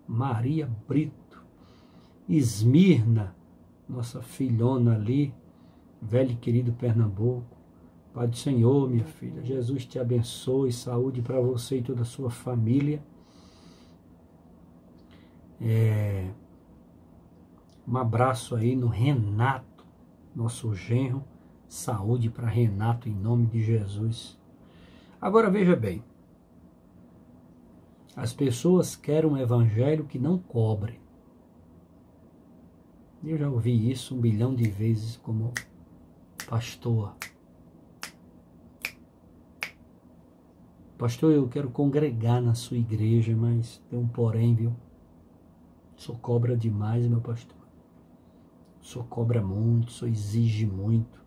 Maria Brito, Esmirna, nossa filhona ali, velho e querido Pernambuco. Pai do Senhor, minha filha, Jesus te abençoe, saúde para você e toda a sua família. Um abraço aí no Renato, nosso genro, saúde para Renato em nome de Jesus. Agora veja bem, as pessoas querem um evangelho que não cobre. Eu já ouvi isso 1 bilhão de vezes como pastor. Pastor, eu quero congregar na sua igreja, mas tem um porém, viu? O senhor cobra demais, meu pastor. O senhor cobra muito, o senhor exige muito.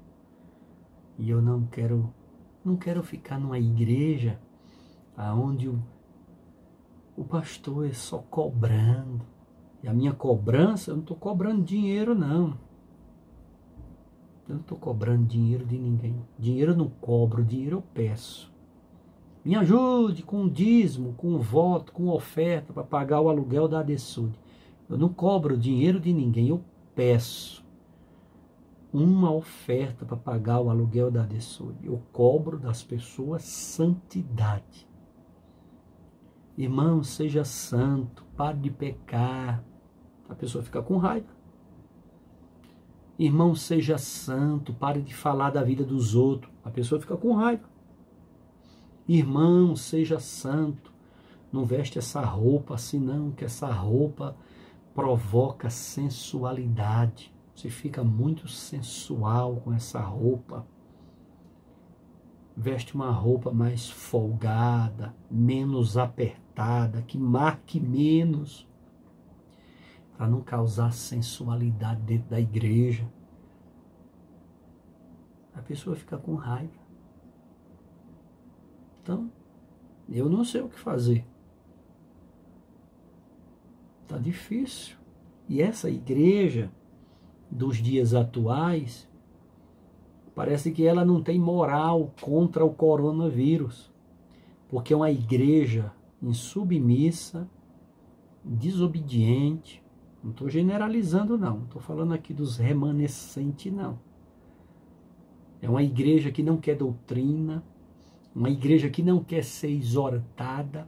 E eu não quero ficar numa igreja onde o pastor é só cobrando. E a minha cobrança, eu não estou cobrando dinheiro, não. Eu não estou cobrando dinheiro de ninguém. Dinheiro eu não cobro, dinheiro eu peço. Me ajude com um dízimo, com um voto, com oferta para pagar o aluguel da Adesud. Eu não cobro dinheiro de ninguém, eu peço uma oferta para pagar o aluguel da Adesud. Eu cobro das pessoas santidade. Irmão, seja santo, pare de pecar. A pessoa fica com raiva. Irmão, seja santo, pare de falar da vida dos outros. A pessoa fica com raiva. Irmão, seja santo, não veste essa roupa assim não, que essa roupa provoca sensualidade. Você fica muito sensual com essa roupa. Veste uma roupa mais folgada, menos apertada, que marque menos, para não causar sensualidade dentro da igreja. A pessoa fica com raiva. Então, eu não sei o que fazer. Está difícil. E essa igreja dos dias atuais, parece que ela não tem moral contra o coronavírus. Porque é uma igreja insubmissa, desobediente. Não estou generalizando, não. Não estou falando aqui dos remanescentes, não. É uma igreja que não quer doutrina. Uma igreja que não quer ser exortada,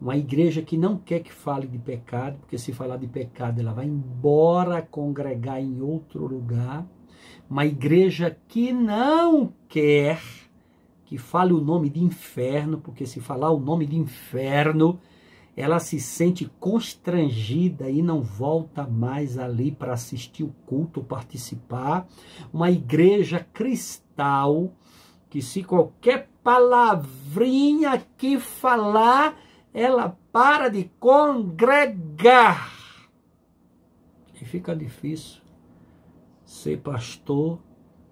uma igreja que não quer que fale de pecado, porque se falar de pecado ela vai embora congregar em outro lugar, uma igreja que não quer que fale o nome de inferno, porque se falar o nome de inferno, ela se sente constrangida e não volta mais ali para assistir o culto ou participar, uma igreja cristal, que se qualquer palavrinha que falar, ela para de congregar. E fica difícil ser pastor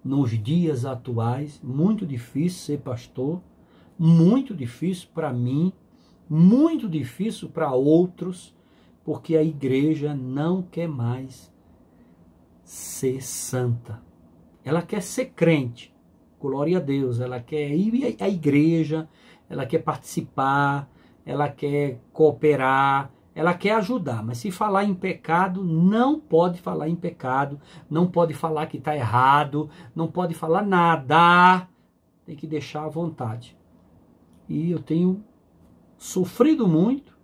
nos dias atuais, muito difícil ser pastor, muito difícil para mim, muito difícil para outros, porque a igreja não quer mais ser santa. Ela quer ser crente. Glória a Deus, ela quer ir à igreja, ela quer participar, ela quer cooperar, ela quer ajudar, mas se falar em pecado, não pode falar em pecado, não pode falar que está errado, não pode falar nada, tem que deixar à vontade. E eu tenho sofrido muito,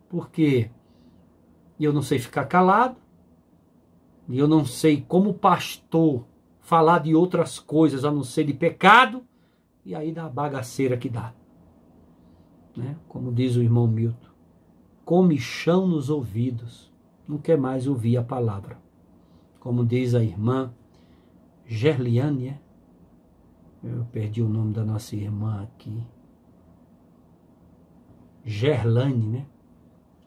porque eu não sei ficar calado, e eu não sei como pastor falar de outras coisas a não ser de pecado, e aí dá a bagaceira que dá. Né? Como diz o irmão Milton, comichão nos ouvidos, não quer mais ouvir a palavra. Como diz a irmã Gerliane, eu perdi o nome da nossa irmã aqui, Gerlane, né?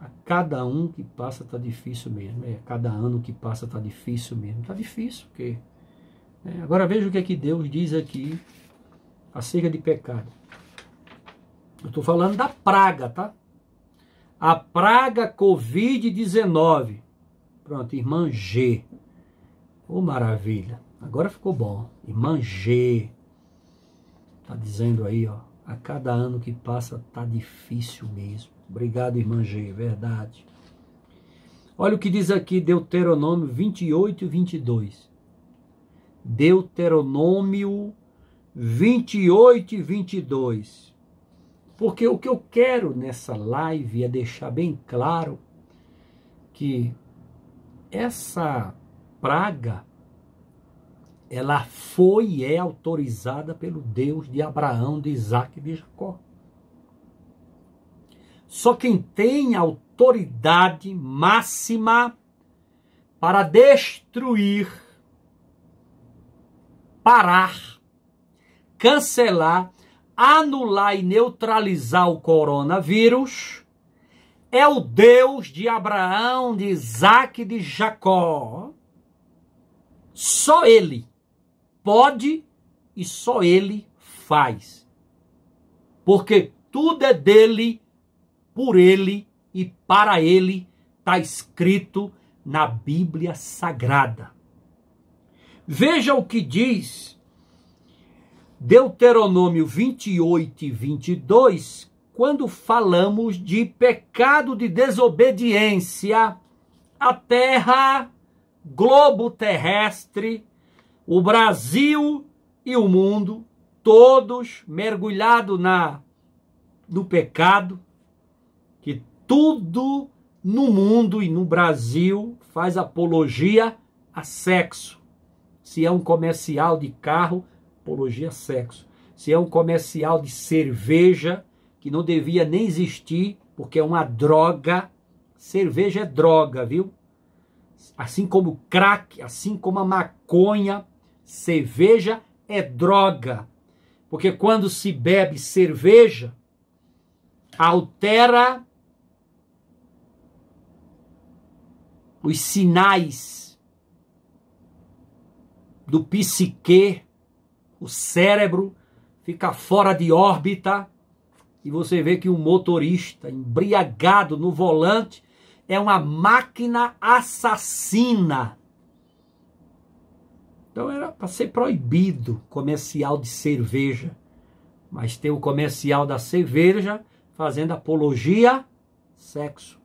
A cada um que passa tá difícil mesmo, a cada ano que passa tá difícil mesmo, tá difícil, porque... Agora veja o que é que Deus diz aqui acerca de pecado. Eu estou falando da praga, tá? A praga Covid-19. Pronto, irmã G. Oh, maravilha. Agora ficou bom. Irmã G. Está dizendo aí, ó. A cada ano que passa tá difícil mesmo. Obrigado, irmã G. Verdade. Olha o que diz aqui Deuteronômio 28 e 22. Deuteronômio 28 e 22. Porque o que eu quero nessa live é deixar bem claro que essa praga, ela foi e é autorizada pelo Deus de Abraão, de Isaac e de Jacó. Só quem tem autoridade máxima para destruir, parar, cancelar, anular e neutralizar o coronavírus é o Deus de Abraão, de Isaac e de Jacó. Só Ele pode e só Ele faz. Porque tudo é dele, por Ele e para Ele, está escrito na Bíblia Sagrada. Veja o que diz Deuteronômio 28 e 22, quando falamos de pecado de desobediência, a terra, globo terrestre, o Brasil e o mundo, todos mergulhados no pecado, que tudo no mundo e no Brasil faz apologia a sexo. Se é um comercial de carro, apologia a sexo. Se é um comercial de cerveja, que não devia nem existir, porque é uma droga. Cerveja é droga, viu? Assim como o crack, assim como a maconha, cerveja é droga. Porque quando se bebe cerveja, altera os sinais do psique, o cérebro fica fora de órbita e você vê que o motorista embriagado no volante é uma máquina assassina. Então era para ser proibido comercial de cerveja, mas tem o comercial da cerveja fazendo apologia sexo.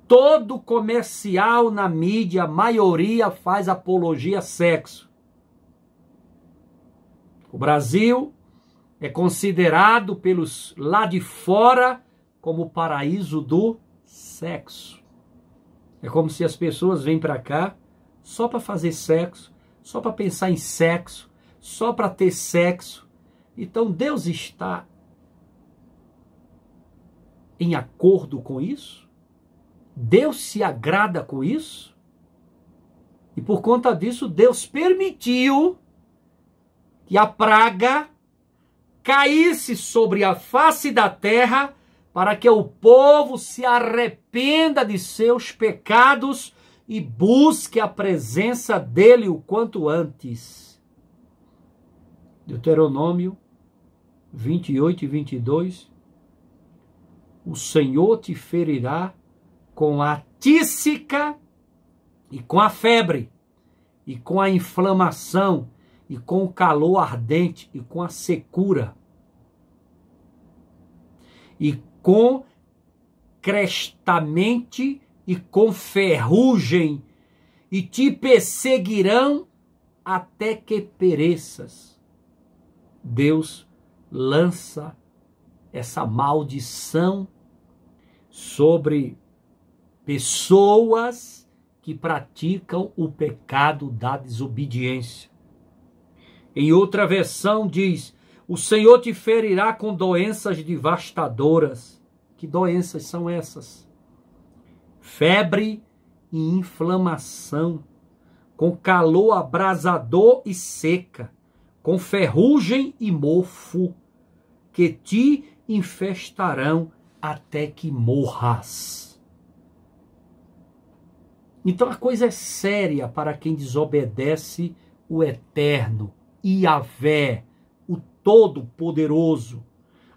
Todo comercial na mídia, a maioria faz apologia sexo. O Brasil é considerado pelos lá de fora como o paraíso do sexo. É como se as pessoas vêm para cá só para fazer sexo, só para pensar em sexo, só para ter sexo. Então Deus está em acordo com isso? Deus se agrada com isso? E por conta disso, Deus permitiu que a praga caísse sobre a face da terra para que o povo se arrependa de seus pecados e busque a presença dele o quanto antes. Deuteronômio 28 e 22. O Senhor te ferirá com a tísica e com a febre, e com a inflamação, e com o calor ardente, e com a secura, e com crestamente, e com ferrugem, e te perseguirão até que pereças. Deus lança essa maldição sobre pessoas que praticam o pecado da desobediência. Em outra versão diz: o Senhor te ferirá com doenças devastadoras. Que doenças são essas? Febre e inflamação, com calor abrasador e seca, com ferrugem e mofo, que te infestarão até que morras. Então a coisa é séria para quem desobedece o Eterno, Yahvé, o Todo-Poderoso.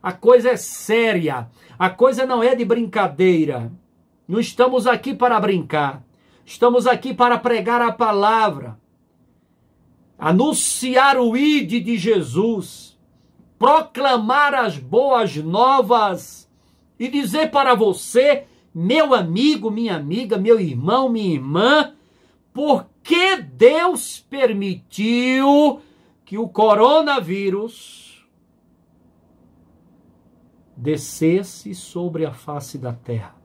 A coisa é séria, a coisa não é de brincadeira. Não estamos aqui para brincar, estamos aqui para pregar a palavra, anunciar o ID de Jesus, proclamar as boas novas e dizer para você meu amigo, minha amiga, meu irmão, minha irmã, por que Deus permitiu que o coronavírus descesse sobre a face da terra?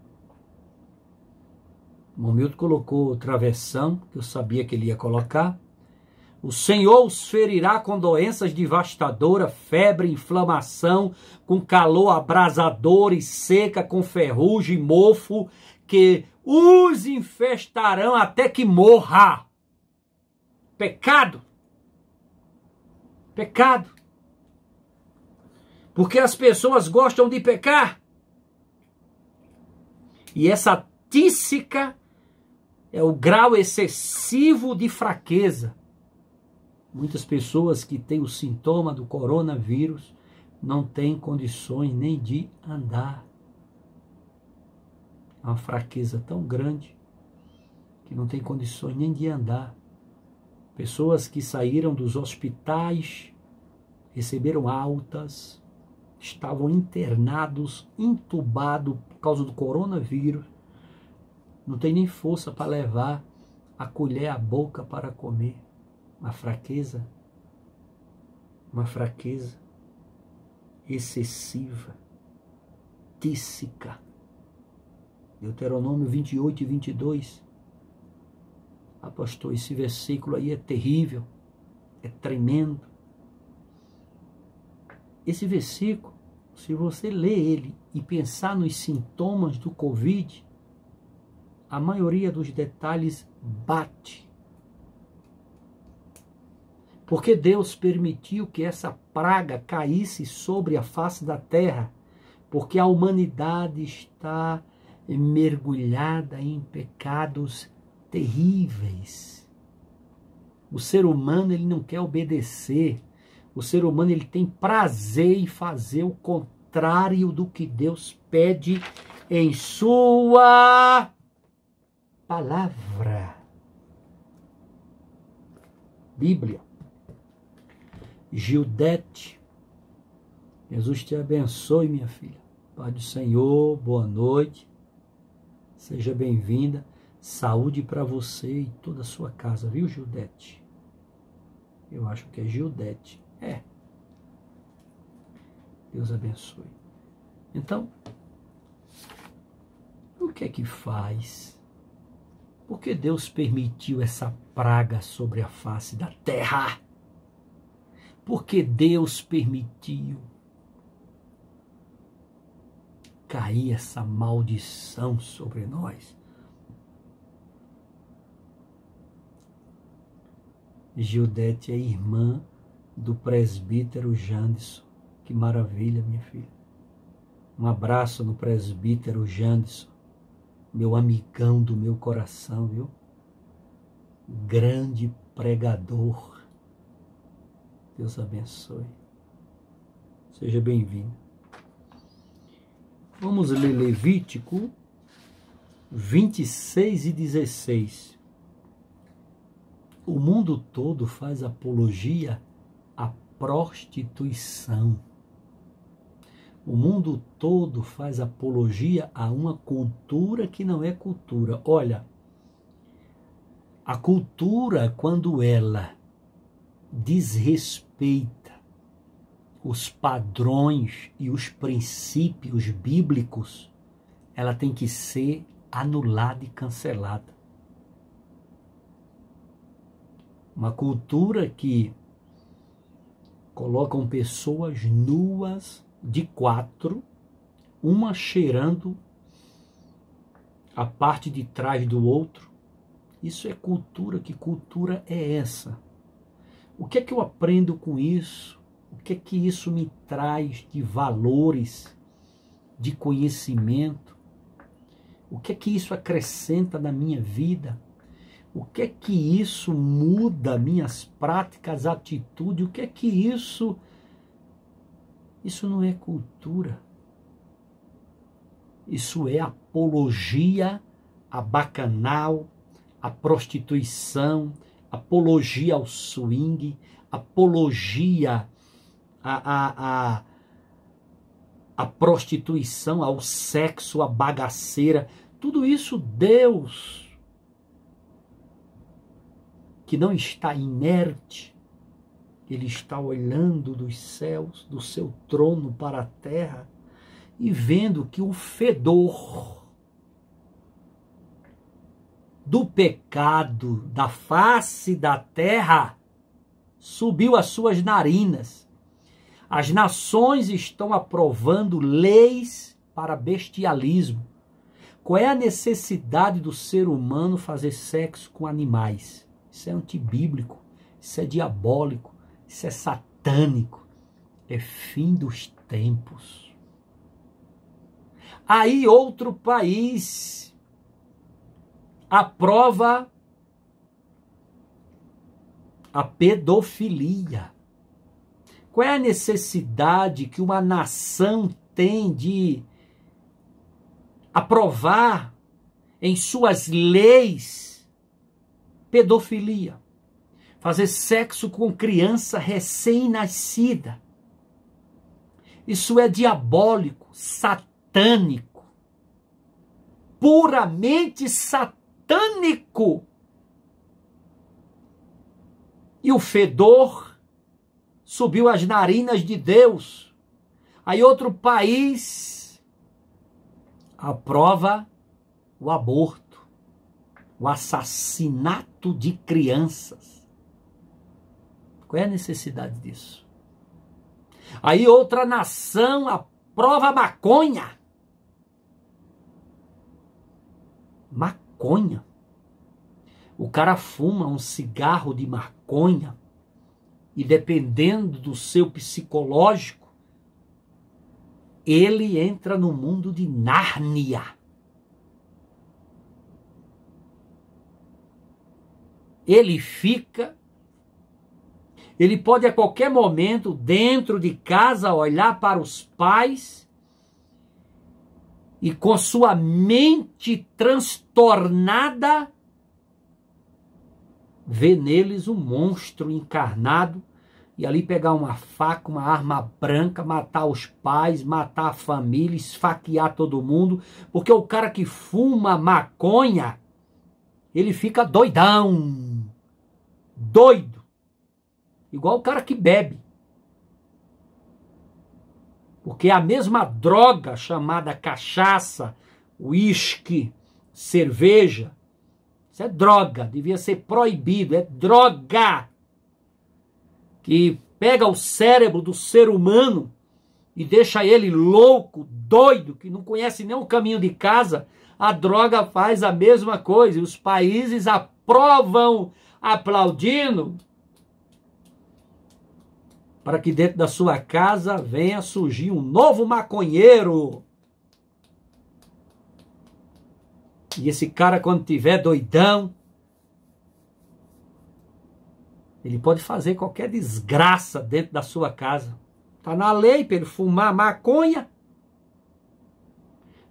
O Momilton colocou o travessão, que eu sabia que ele ia colocar. O Senhor os ferirá com doenças devastadoras, febre, inflamação, com calor abrasador e seca, com ferrugem e mofo, que os infestarão até que morra. Pecado. Pecado. Porque as pessoas gostam de pecar. E essa tísica é o grau excessivo de fraqueza. Muitas pessoas que têm o sintoma do coronavírus não têm condições nem de andar. É uma fraqueza tão grande que não tem condições nem de andar. Pessoas que saíram dos hospitais, receberam altas, estavam internados, entubados por causa do coronavírus, não tem nem força para levar a colher à boca para comer. Uma fraqueza excessiva, tísica. Deuteronômio 28 e 22. Ah, pastor, esse versículo aí é terrível, é tremendo. Esse versículo, se você ler ele e pensar nos sintomas do Covid, a maioria dos detalhes bate. Porque Deus permitiu que essa praga caísse sobre a face da terra, porque a humanidade está mergulhada em pecados terríveis. O ser humano, ele não quer obedecer. O ser humano, ele tem prazer em fazer o contrário do que Deus pede em sua palavra. Bíblia. Gildete, Jesus te abençoe, minha filha. Pai do Senhor, boa noite. Seja bem-vinda. Saúde para você e toda a sua casa, viu, Gildete? Eu acho que é Gildete. É. Deus abençoe. Então, o que é que faz? Por que Deus permitiu essa praga sobre a face da terra? Por que Deus permitiu cair essa maldição sobre nós? Gildete é irmã do presbítero Janderson. Que maravilha, minha filha. Um abraço no presbítero Janderson, meu amigão do meu coração, viu? Grande pregador. Deus abençoe. Seja bem-vindo. Vamos ler Levítico 26 e 16. O mundo todo faz apologia à prostituição. O mundo todo faz apologia a uma cultura que não é cultura. Olha, a cultura, quando ela desrespeita os padrões e os princípios bíblicos, ela tem que ser anulada e cancelada. Uma cultura que colocam pessoas nuas de quatro, uma cheirando a parte de trás do outro. Isso é cultura. Que cultura é essa? O que é que eu aprendo com isso? O que é que isso me traz de valores, de conhecimento? O que é que isso acrescenta na minha vida? O que é que isso muda minhas práticas, atitudes? O que é que isso... Isso não é cultura. Isso é apologia a bacanal, a prostituição, apologia ao swing, apologia a à prostituição, ao sexo, à bagaceira. Tudo isso Deus, que não está inerte, Ele está olhando dos céus, do seu trono para a terra e vendo que o fedor do pecado da face da terra subiu às suas narinas. As nações estão aprovando leis para bestialismo. Qual é a necessidade do ser humano fazer sexo com animais? Isso é antibíblico, isso é diabólico, isso é satânico. É fim dos tempos. Aí outro país aprova a pedofilia. Qual é a necessidade que uma nação tem de aprovar em suas leis pedofilia? Fazer sexo com criança recém-nascida. Isso é diabólico, satânico, puramente satânico. E o fedor subiu às narinas de Deus. Aí outro país aprova o aborto, o assassinato de crianças. Qual é a necessidade disso? Aí outra nação aprova a maconha. Maconha. O cara fuma um cigarro de maconha e, dependendo do seu psicológico, ele entra no mundo de Nárnia. Ele pode a qualquer momento, dentro de casa, olhar para os pais e, com sua mente transtornada, ver neles um monstro encarnado e ali pegar uma faca, uma arma branca, matar os pais, matar a família, esfaquear todo mundo, porque o cara que fuma maconha, ele fica doidão, doido, igual o cara que bebe, porque a mesma droga chamada cachaça, uísque, cerveja, isso é droga, devia ser proibido, é droga que pega o cérebro do ser humano e deixa ele louco, doido, que não conhece nem o caminho de casa. A droga faz a mesma coisa e os países aprovam, aplaudindo, para que dentro da sua casa venha surgir um novo maconheiro. E esse cara, quando tiver doidão, ele pode fazer qualquer desgraça dentro da sua casa. Está na lei para ele fumar maconha.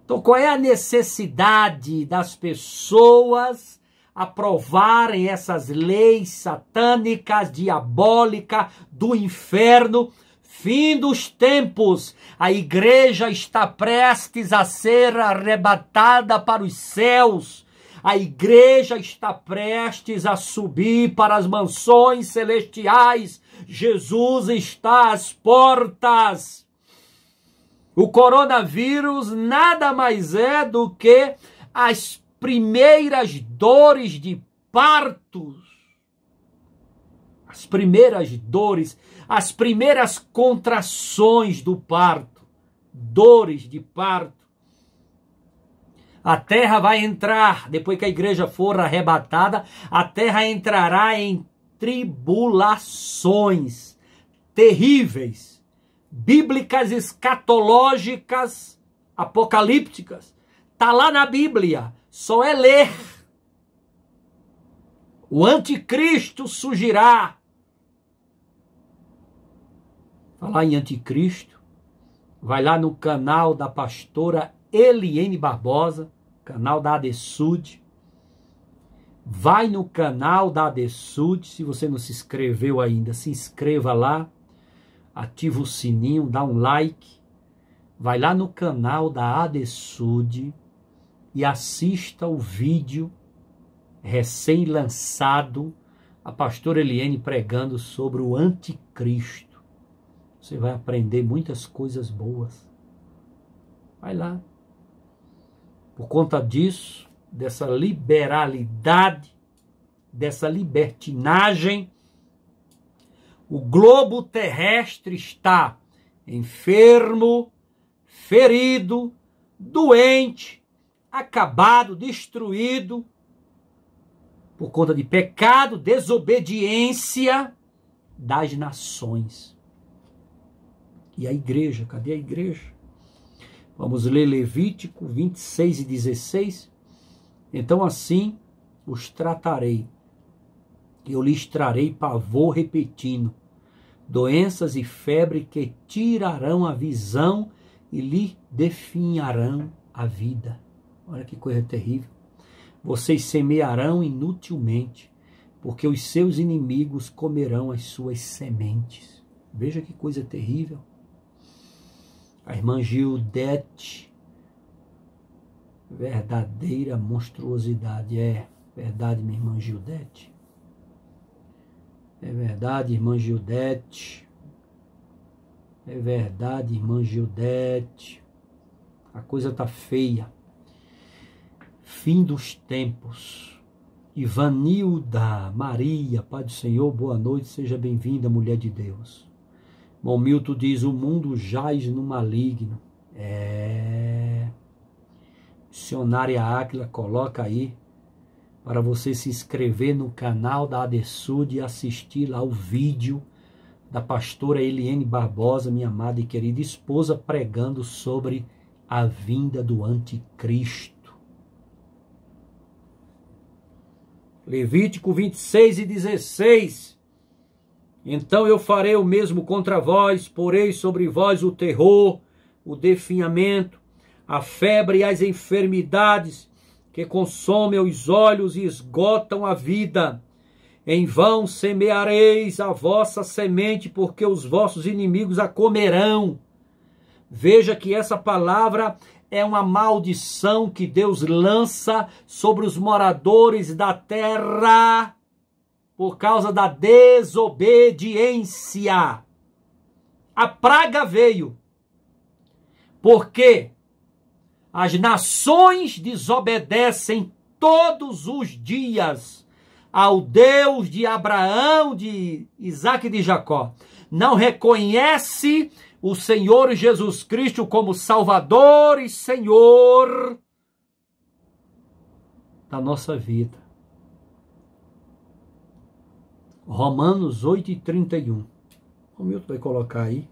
Então, qual é a necessidade das pessoas aprovarem essas leis satânicas, diabólicas, do inferno? Fim dos tempos, a igreja está prestes a ser arrebatada para os céus. A igreja está prestes a subir para as mansões celestiais. Jesus está às portas. O coronavírus nada mais é do que as primeiras dores de partos. As primeiras dores, as primeiras contrações do parto, dores de parto. A terra vai entrar, depois que a igreja for arrebatada, a terra entrará em tribulações terríveis, bíblicas, escatológicas, apocalípticas. Está lá na Bíblia, só é ler. O anticristo surgirá. Falar em anticristo, vai lá no canal da pastora Eliane Barbosa, canal da ADSUD. Vai no canal da ADSUD, se você não se inscreveu ainda, se inscreva lá, ativa o sininho, dá um like. vai lá no canal da ADSUD e assista o vídeo recém-lançado, a pastora Eliane pregando sobre o anticristo. Você vai aprender muitas coisas boas. Vai lá. Por conta disso, dessa liberalidade, dessa libertinagem, o globo terrestre está enfermo, ferido, doente, acabado, destruído, por conta de pecado, desobediência das nações. E a igreja, cadê a igreja? Vamos ler Levítico 26 e 16. Então assim os tratarei, eu lhes trarei pavor repentino, doenças e febre que tirarão a visão e lhe definharão a vida. Olha que coisa terrível. Vocês semearão inutilmente, porque os seus inimigos comerão as suas sementes. Veja que coisa terrível. A irmã Gildete, verdadeira monstruosidade. É verdade, minha irmã Gildete. É verdade, irmã Gildete. É verdade, irmã Gildete. A coisa está feia. Fim dos tempos. Ivanilda Maria, Pai do Senhor, boa noite, seja bem-vinda, mulher de Deus. Bom, Milton diz, o mundo jaz no maligno. Missionária Áquila, coloca aí, para você se inscrever no canal da ADSUD e assistir lá o vídeo da pastora Eliane Barbosa, minha amada e querida esposa, pregando sobre a vinda do anticristo. Levítico 26 e 16. Então eu farei o mesmo contra vós, porei sobre vós o terror, o definhamento, a febre e as enfermidades que consomem os olhos e esgotam a vida. Em vão semeareis a vossa semente, porque os vossos inimigos a comerão. Veja que essa palavra é uma maldição que Deus lança sobre os moradores da terra por causa da desobediência. A praga veio porque as nações desobedecem todos os dias ao Deus de Abraão, de Isaac e de Jacó. Não reconhece o Senhor Jesus Cristo como Salvador e Senhor da nossa vida. Romanos 8 e 31. O Milton vai colocar aí.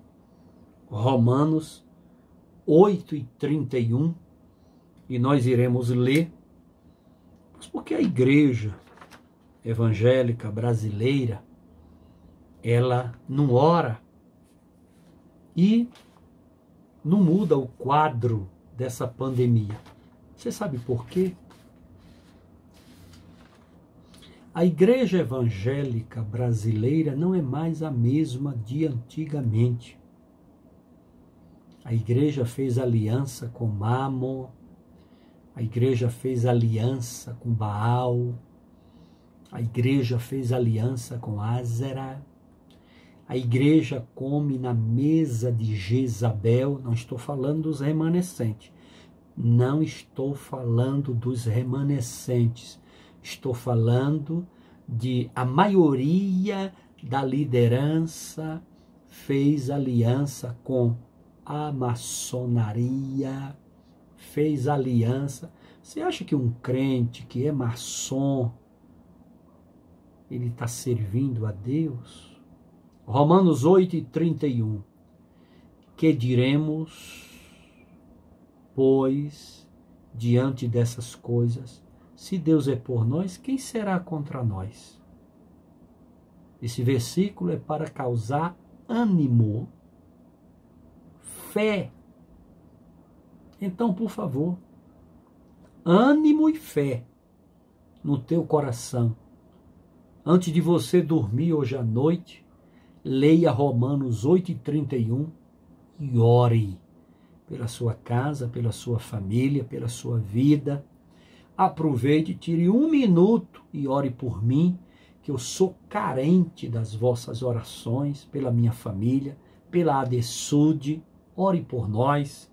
Romanos 8 e 31. E nós iremos ler. Mas porque a igreja evangélica brasileira, ela não ora e não muda o quadro dessa pandemia. Você sabe por quê? A igreja evangélica brasileira não é mais a mesma de antigamente. A igreja fez aliança com Mamon, a igreja fez aliança com Baal, a igreja fez aliança com Ázera, a igreja come na mesa de Jezabel. Não estou falando dos remanescentes, não estou falando dos remanescentes, estou falando de a maioria da liderança fez aliança com a maçonaria, fez aliança. Você acha que um crente que é maçom, ele está servindo a Deus? Romanos 8 e 31. Que diremos, pois, diante dessas coisas? Se Deus é por nós, quem será contra nós? Esse versículo é para causar ânimo, fé. Então, por favor, ânimo e fé no teu coração. Antes de você dormir hoje à noite, leia Romanos 8 e 31 e ore, pela sua casa, pela sua família, pela sua vida. Aproveite, tire 1 minuto e ore por mim, que eu sou carente das vossas orações, pela minha família, pela ADSUD. Ore por nós.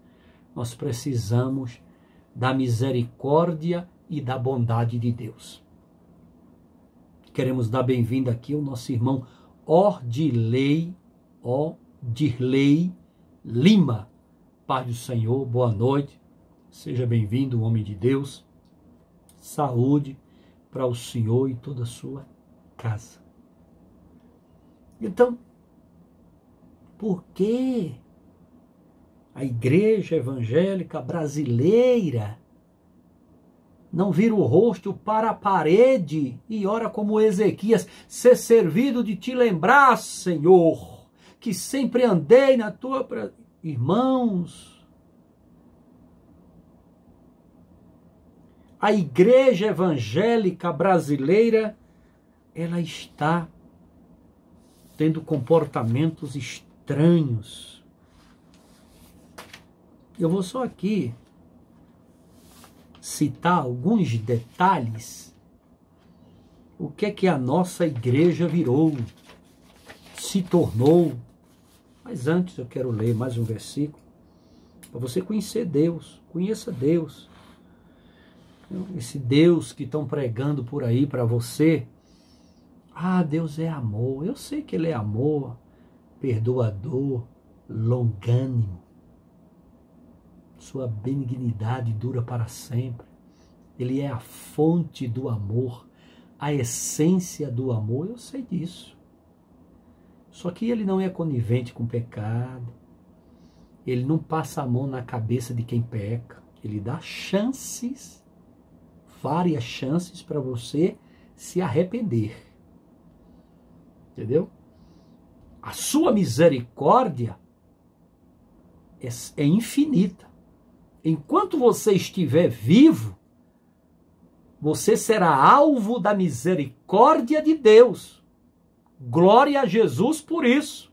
Nós precisamos da misericórdia e da bondade de Deus. Queremos dar bem-vinda aqui ao nosso irmão Ordirley Lima. Paz do Senhor, boa noite. Seja bem-vindo, homem de Deus. Saúde para o Senhor e toda a sua casa. Então, por que a igreja evangélica brasileira não vira o rosto para a parede e ora como Ezequias, ser servido de te lembrar, Senhor, que sempre andei na tua... Irmãos, a igreja evangélica brasileira, ela está tendo comportamentos estranhos. Eu vou só aqui citar alguns detalhes. O que é que a nossa igreja virou, se tornou. Mas antes eu quero ler mais um versículo, para você conhecer Deus. Conheça Deus. Esse Deus que estão pregando por aí para você. Ah, Deus é amor. Eu sei que Ele é amor, perdoador, longânimo. Sua benignidade dura para sempre. Ele é a fonte do amor, a essência do amor. Eu sei disso. Só que Ele não é conivente com o pecado. Ele não passa a mão na cabeça de quem peca. Ele dá chances, várias chances para você se arrepender. Entendeu? A sua misericórdia é infinita. Enquanto você estiver vivo, você será alvo da misericórdia de Deus. Glória a Jesus por isso.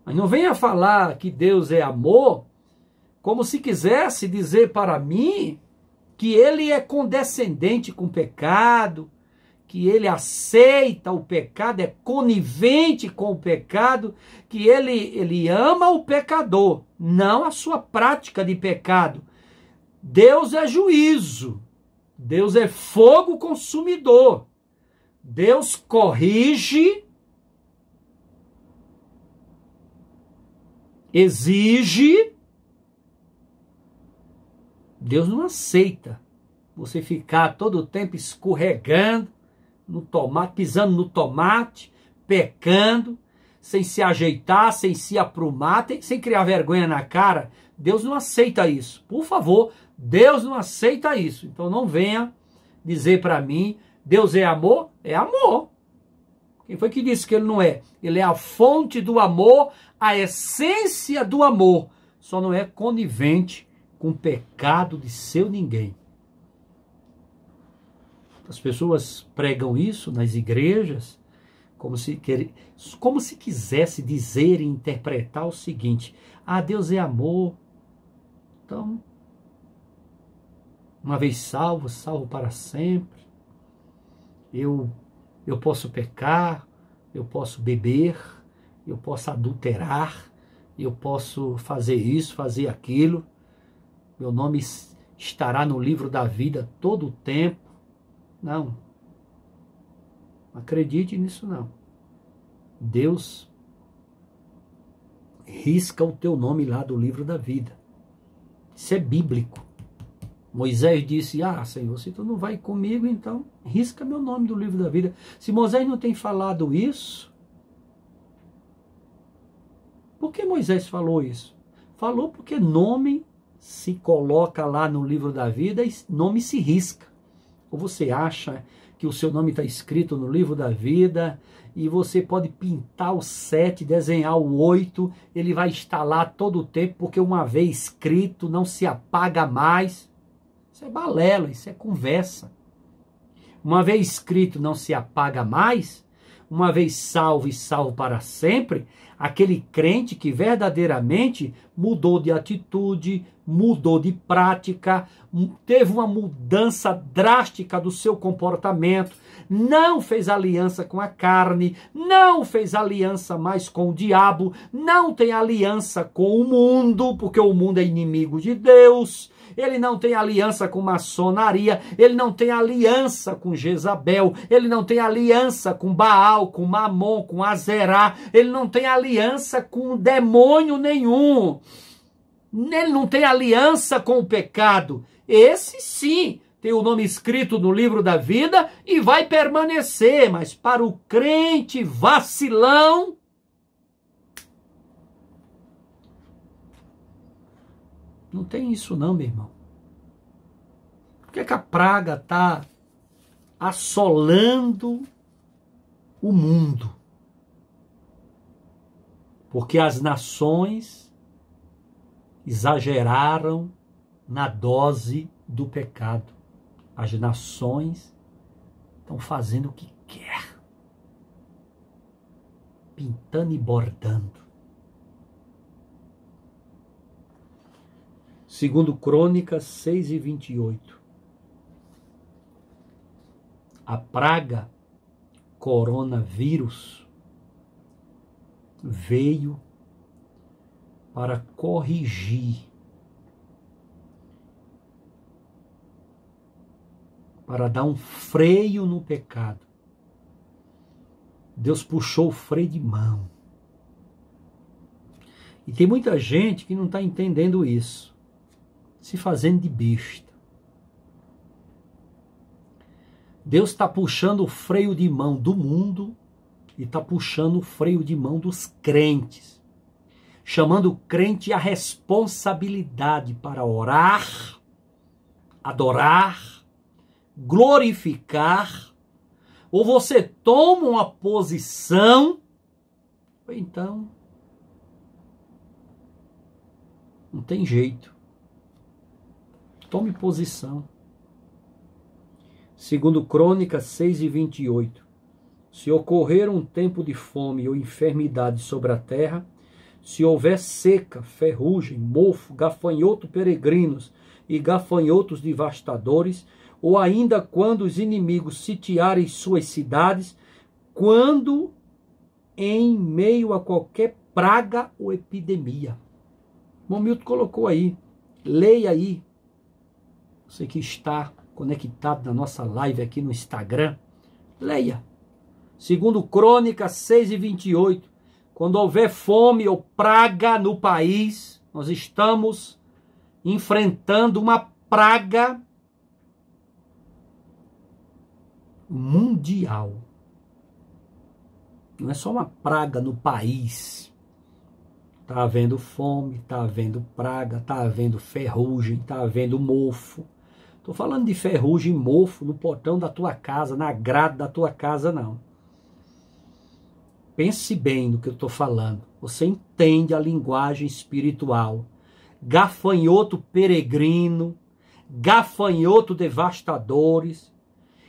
Mas não venha falar que Deus é amor, como se quisesse dizer para mim que Ele é condescendente com o pecado, que Ele aceita o pecado, é conivente com o pecado, que ele ama o pecador, não a sua prática de pecado. Deus é juízo, Deus é fogo consumidor, Deus corrige, exige. Deus não aceita você ficar todo o tempo escorregando no tomate, pisando no tomate, pecando, sem se ajeitar, sem se aprumar, sem criar vergonha na cara. Deus não aceita isso. Por favor, Deus não aceita isso. Então não venha dizer para mim, Deus é amor? É amor. Quem foi que disse que Ele não é? Ele é a fonte do amor, a essência do amor. Só não é conivente com o pecado de seu ninguém. As pessoas pregam isso nas igrejas como se quisesse dizer e interpretar o seguinte: ah, Deus é amor. Então, uma vez salvo, salvo para sempre. Eu posso pecar, eu posso beber, eu posso adulterar, eu posso fazer isso, fazer aquilo. Meu nome estará no livro da vida todo o tempo. Não. Acredite nisso não. Deus risca o teu nome lá do livro da vida. Isso é bíblico. Moisés disse: ah, Senhor, se tu não vai comigo, então risca meu nome do livro da vida. Se Moisés não tem falado isso, por que Moisés falou isso? Falou porque nome se coloca lá no livro da vida e nome se risca. Ou você acha que o seu nome está escrito no livro da vida e você pode pintar o 7, desenhar o 8, ele vai estar lá todo o tempo, porque uma vez escrito não se apaga mais. Isso é balela, isso é conversa. Uma vez escrito não se apaga mais, uma vez salvo e salvo para sempre, aquele crente que verdadeiramente mudou de atitude, mudou de prática, teve uma mudança drástica do seu comportamento, não fez aliança com a carne, não fez aliança mais com o diabo, não tem aliança com o mundo, porque o mundo é inimigo de Deus. Ele não tem aliança com maçonaria, ele não tem aliança com Jezabel, ele não tem aliança com Baal, com Mamon, com Azerá, ele não tem aliança com demônio nenhum. Ele não tem aliança com o pecado. Esse sim tem o nome escrito no livro da vida e vai permanecer, mas para o crente vacilão, não tem isso não, meu irmão. Por que a praga está assolando o mundo? Porque as nações exageraram na dose do pecado. As nações estão fazendo o que quer, pintando e bordando. Segundo Crônicas 6:28. A praga coronavírus veio para corrigir, para dar um freio no pecado. Deus puxou o freio de mão. E tem muita gente que não está entendendo isso, se fazendo de besta. Deus está puxando o freio de mão do mundo e está puxando o freio de mão dos crentes, chamando o crente à responsabilidade para orar, adorar, glorificar. Ou você toma uma posição, ou então não tem jeito. Tome posição. Segundo Crônicas 6:28. Se ocorrer um tempo de fome ou enfermidade sobre a terra, se houver seca, ferrugem, mofo, gafanhoto peregrinos e gafanhotos devastadores, ou ainda quando os inimigos sitiarem suas cidades, quando em meio a qualquer praga ou epidemia. O Milton colocou aí, leia aí. Você que está conectado na nossa live aqui no Instagram, leia. Segundo Crônicas 6:28, quando houver fome ou praga no país, nós estamos enfrentando uma praga mundial. Não é só uma praga no país. Está havendo fome, está havendo praga, está havendo ferrugem, está havendo mofo. Estou falando de ferrugem e mofo no portão da tua casa, na grade da tua casa, não. Pense bem no que eu estou falando. Você entende a linguagem espiritual. Gafanhoto peregrino, gafanhoto devastadores,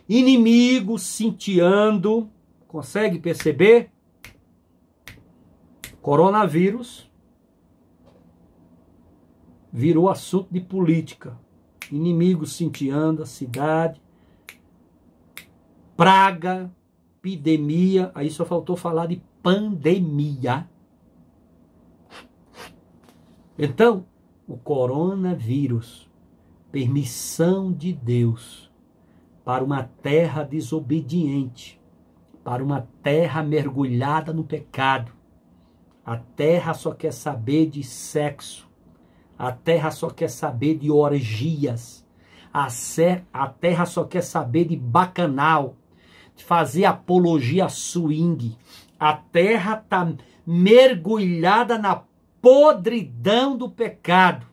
inimigos sitiando. Consegue perceber? Coronavírus virou assunto de política. Inimigos sitiando a cidade, praga, epidemia, aí só faltou falar de pandemia. Então, o coronavírus, permissão de Deus para uma terra desobediente, para uma terra mergulhada no pecado. A terra só quer saber de sexo. A terra só quer saber de orgias. A terra só quer saber de bacanal, de fazer apologia a swing. A terra está mergulhada na podridão do pecado.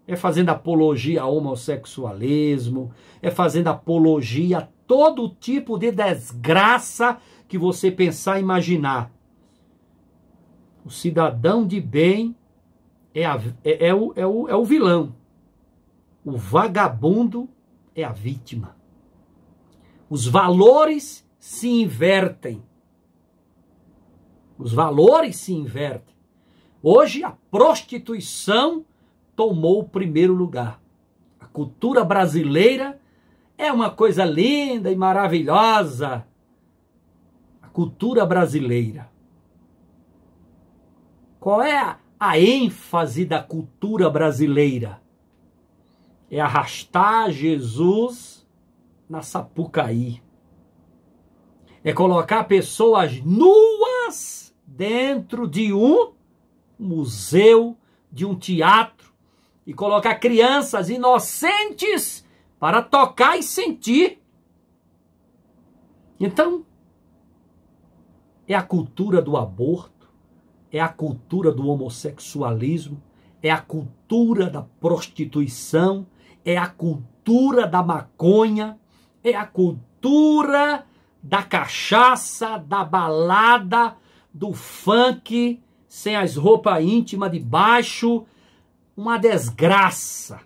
É fazendo apologia ao homossexualismo, é fazendo apologia a todo tipo de desgraça que você pensar e imaginar. O cidadão de bem é o vilão. O vagabundo é a vítima. Os valores se invertem. Os valores se invertem. Hoje a prostituição tomou o primeiro lugar. A cultura brasileira é uma coisa linda e maravilhosa. A cultura brasileira. Qual é a ênfase da cultura brasileira? É arrastar Jesus na Sapucaí. É colocar pessoas nuas dentro de um museu, de um teatro, e colocar crianças inocentes para tocar e sentir. Então, é a cultura do aborto, é a cultura do homossexualismo, é a cultura da prostituição, é a cultura da maconha, é a cultura da cachaça, da balada, do funk, sem as roupas íntimas de baixo, uma desgraça.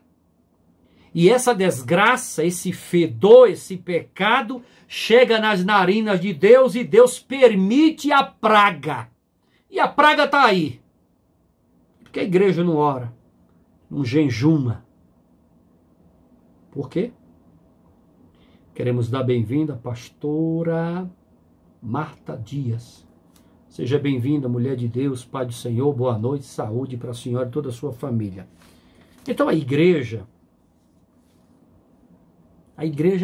E essa desgraça, esse fedor, esse pecado, chega nas narinas de Deus e Deus permite a praga. E a praga está aí. Porque a igreja não ora, não jejuma. Por quê? Queremos dar bem-vinda à pastora Marta Dias. Seja bem-vinda, mulher de Deus, Pai do Senhor, boa noite, saúde para a senhora e toda a sua família. Então a igreja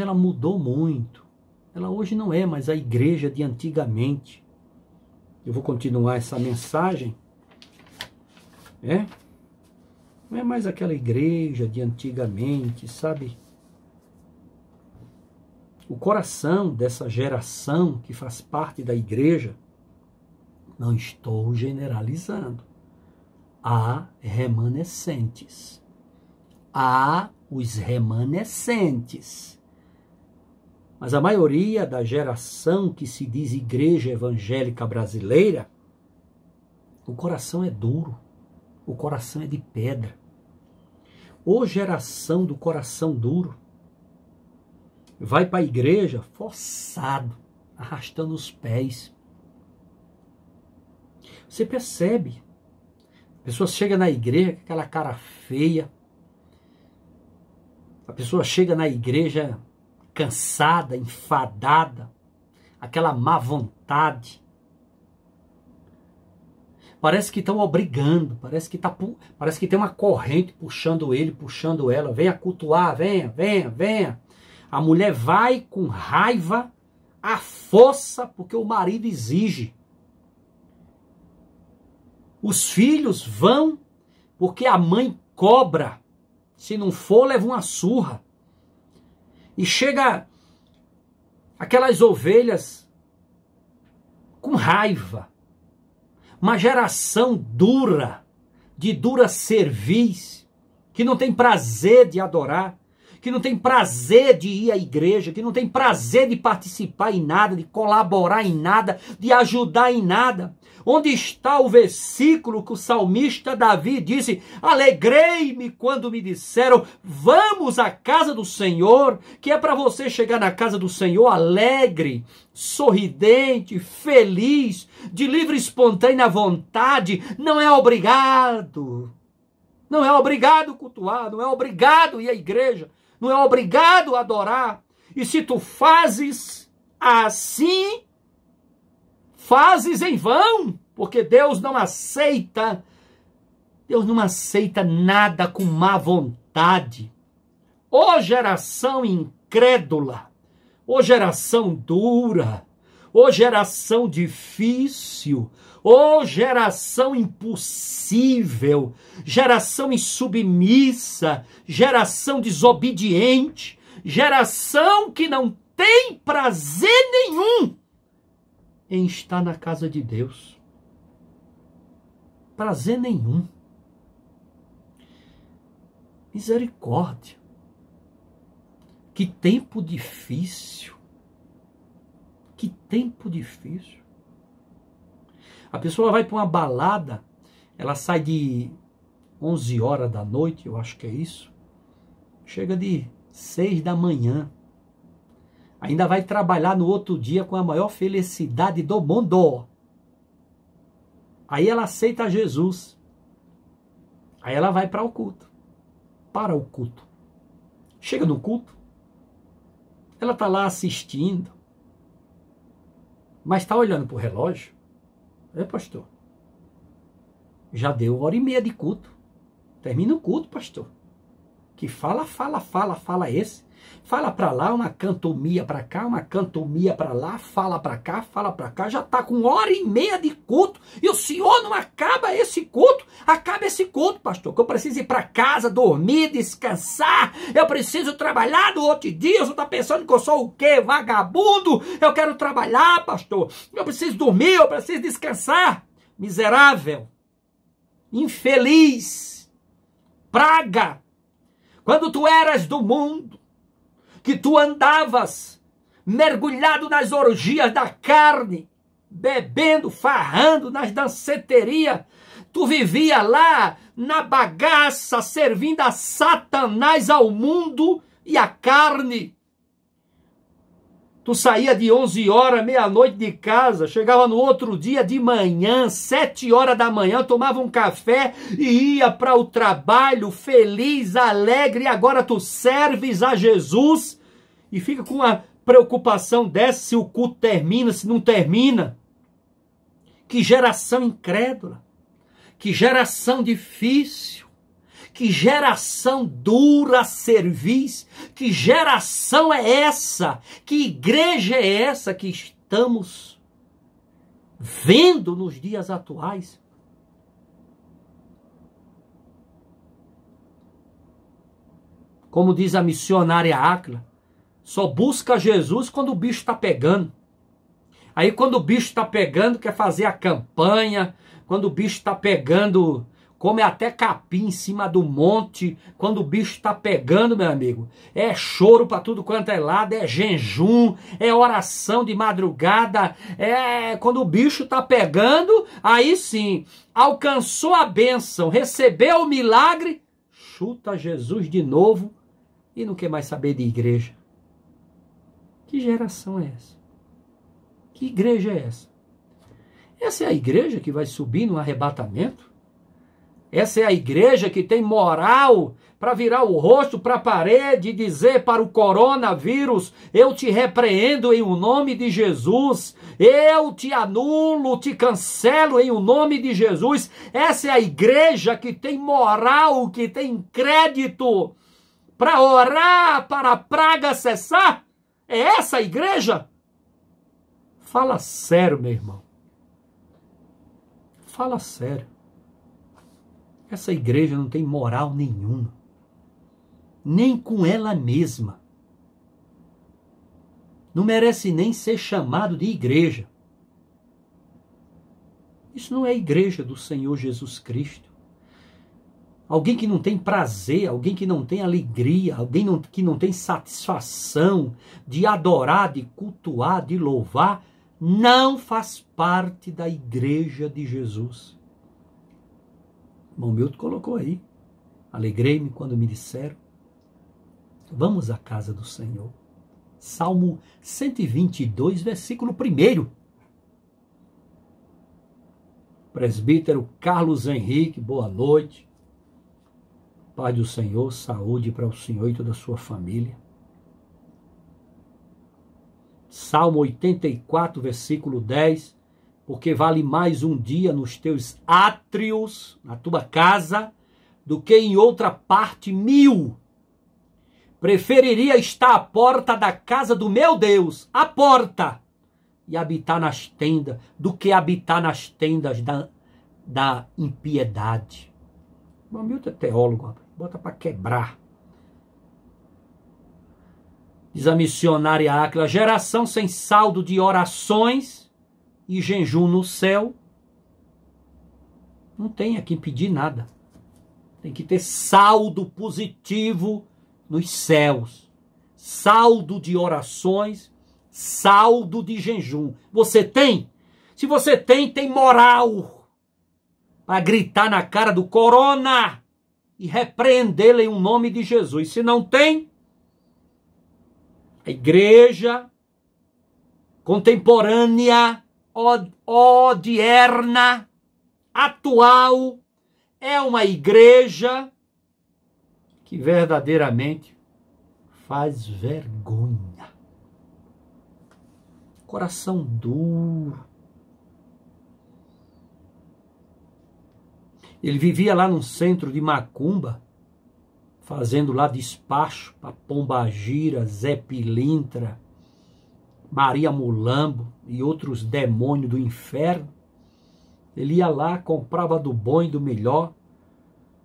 ela mudou muito. Ela hoje não é mais a igreja de antigamente. Eu vou continuar essa mensagem. Não é mais aquela igreja de antigamente, sabe? O coração dessa geração que faz parte da igreja, não estou generalizando, há remanescentes. Há os remanescentes. Mas a maioria da geração que se diz igreja evangélica brasileira, o coração é duro, o coração é de pedra. Ô geração do coração duro, vai para a igreja forçado, arrastando os pés. Você percebe, a pessoa chega na igreja com aquela cara feia, a pessoa chega na igreja cansada, enfadada, aquela má vontade. Parece que estão obrigando, parece que tem uma corrente puxando ele, puxando ela. Venha cultuar, venha. A mulher vai com raiva, à força, porque o marido exige. Os filhos vão porque a mãe cobra. Se não for, leva uma surra. E chega aquelas ovelhas com raiva. Uma geração dura, de dura cerviz, que não tem prazer de adorar, que não tem prazer de ir à igreja, que não tem prazer de participar em nada, de colaborar em nada, de ajudar em nada. Onde está o versículo que o salmista Davi disse: alegrei-me quando me disseram, vamos à casa do Senhor, que é para você chegar na casa do Senhor alegre, sorridente, feliz, de livre e espontânea vontade, não é obrigado. Não é obrigado cultuar, não é obrigado ir à igreja, não é obrigado adorar. E se tu fazes assim, fazes em vão, porque Deus não aceita nada com má vontade. Ô geração incrédula, ô geração dura, ô geração difícil, ô geração impossível, geração insubmissa, geração desobediente, geração que não tem prazer nenhum em estar na casa de Deus. Prazer nenhum. Misericórdia. Que tempo difícil. Que tempo difícil. A pessoa vai para uma balada, ela sai de 11 horas da noite, eu acho que é isso. Chega de 6 da manhã. Ainda vai trabalhar no outro dia com a maior felicidade do mundo. Aí ela aceita Jesus. Aí ela vai para o culto. Para o culto. Chega no culto. Ela está lá assistindo. Mas está olhando para o relógio. Pastor. Já deu 1h30 de culto. Termina o culto, pastor. Que fala esse. Fala para lá, uma cantomia para cá, uma cantomia para lá, fala para cá, já está com 1h30 de culto e o senhor não acaba esse culto? Acaba esse culto, pastor, que eu preciso ir para casa, dormir, descansar, eu preciso trabalhar no outro dia, o senhor está pensando que eu sou o quê? Vagabundo? Eu quero trabalhar, pastor, eu preciso dormir, eu preciso descansar. Miserável, infeliz, praga, quando tu eras do mundo, que tu andavas mergulhado nas orgias da carne, bebendo, farrando nas danceterias, tu vivia lá na bagaça, servindo a Satanás, ao mundo e à carne. Tu saía de 11 horas, meia-noite de casa, chegava no outro dia de manhã, 7 horas da manhã, tomava um café e ia para o trabalho feliz, alegre, e agora tu serves a Jesus e fica com uma preocupação dessa, se o culto termina, se não termina. Que geração incrédula, que geração difícil, que geração dura a serviço, que geração é essa, que igreja é essa que estamos vendo nos dias atuais? Como diz a missionária Áquila, só busca Jesus quando o bicho está pegando. Aí quando o bicho está pegando, quer fazer a campanha, quando o bicho está pegando, come até capim em cima do monte. Quando o bicho está pegando, meu amigo, é choro para tudo quanto é lado, é jejum, é oração de madrugada. Quando o bicho está pegando, aí sim, alcançou a bênção, recebeu o milagre, chuta Jesus de novo e não quer mais saber de igreja. Que geração é essa? Que igreja é essa? Essa é a igreja que vai subir no arrebatamento? Essa é a igreja que tem moral para virar o rosto para a parede e dizer para o coronavírus: eu te repreendo em o nome de Jesus, eu te anulo, te cancelo em o nome de Jesus. Essa é a igreja que tem moral, que tem crédito para orar para a praga cessar? É essa a igreja? Fala sério, meu irmão. Fala sério. Essa igreja não tem moral nenhuma. Nem com ela mesma. Não merece nem ser chamado de igreja. Isso não é igreja do Senhor Jesus Cristo. Alguém que não tem prazer, alguém que não tem alegria, alguém que não tem satisfação de adorar, de cultuar, de louvar, não faz parte da igreja de Jesus. O irmão Milton colocou aí. Alegrei-me quando me disseram: vamos à casa do Senhor. Salmo 122, versículo 1. Presbítero Carlos Henrique, boa noite. Pai do Senhor, saúde para o Senhor e toda a sua família. Salmo 84, versículo 10. Porque vale mais um dia nos teus átrios, na tua casa, do que em outra parte 1000. Preferiria estar à porta da casa do meu Deus, à porta, e habitar nas tendas, do que habitar nas tendas da impiedade. O Milton é teólogo, bota para quebrar. Diz a missionária Áquila: geração sem saldo de orações e jejum no céu. Não tem a quem pedir nada. Tem que ter saldo positivo nos céus. Saldo de orações, saldo de jejum. Você tem? Se você tem, tem moral para gritar na cara do corona e repreendê-lo em um nome de Jesus. Se não tem, a igreja contemporânea, odierna, atual é uma igreja que verdadeiramente faz vergonha. Coração duro. Ele vivia lá num centro de macumba, fazendo lá despacho para Pombagira, Zé Pilintra, Maria Mulambo e outros demônios do inferno. Ele ia lá, comprava do bom e do melhor.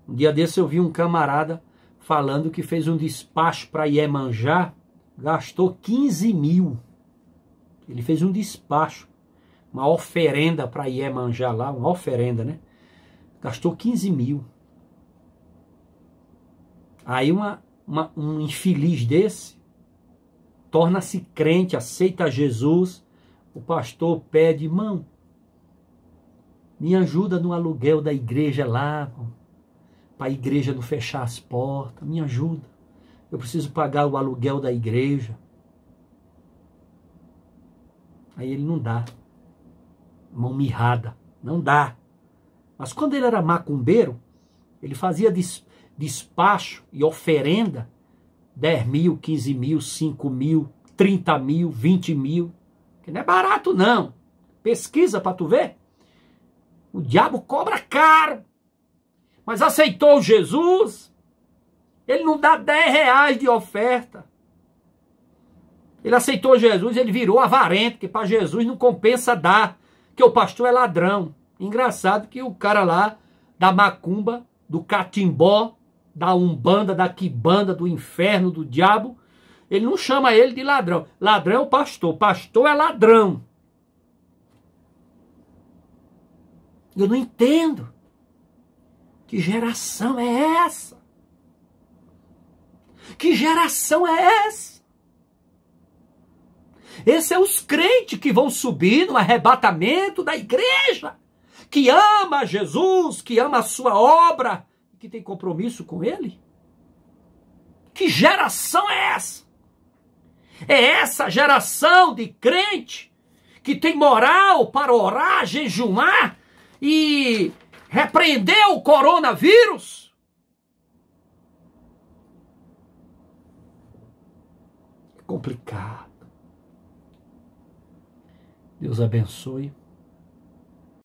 Um dia desse eu vi um camarada falando que fez um despacho para Iemanjá, gastou 15 mil. Ele fez um despacho, uma oferenda para Iemanjá lá, uma oferenda, né? Gastou 15 mil. Aí um infeliz desse torna-se crente, aceita Jesus. O pastor pede, irmão, me ajuda no aluguel da igreja lá, para a igreja não fechar as portas, me ajuda. Eu preciso pagar o aluguel da igreja. Aí ele não dá. Mão mirrada, não dá. Mas quando ele era macumbeiro, ele fazia despacho e oferenda, 10 mil, 15 mil, 5 mil, 30 mil, 20 mil, que não é barato não. Pesquisa para tu ver. O diabo cobra caro, mas aceitou Jesus, ele não dá 10 reais de oferta. Ele aceitou Jesus, ele virou avarento, que para Jesus não compensa dar, que o pastor é ladrão. Engraçado que o cara lá da macumba, do catimbó, da umbanda, da quibanda, do inferno, do diabo, ele não chama ele de ladrão. Ladrão é o pastor é ladrão. Eu não entendo. Que geração é essa? Que geração é essa? Esses são os crentes que vão subir no arrebatamento da igreja, que ama Jesus, que ama a sua obra, que tem compromisso com ele? Que geração é essa? É essa geração de crente que tem moral para orar, jejuar e repreender o coronavírus? É complicado. Deus abençoe.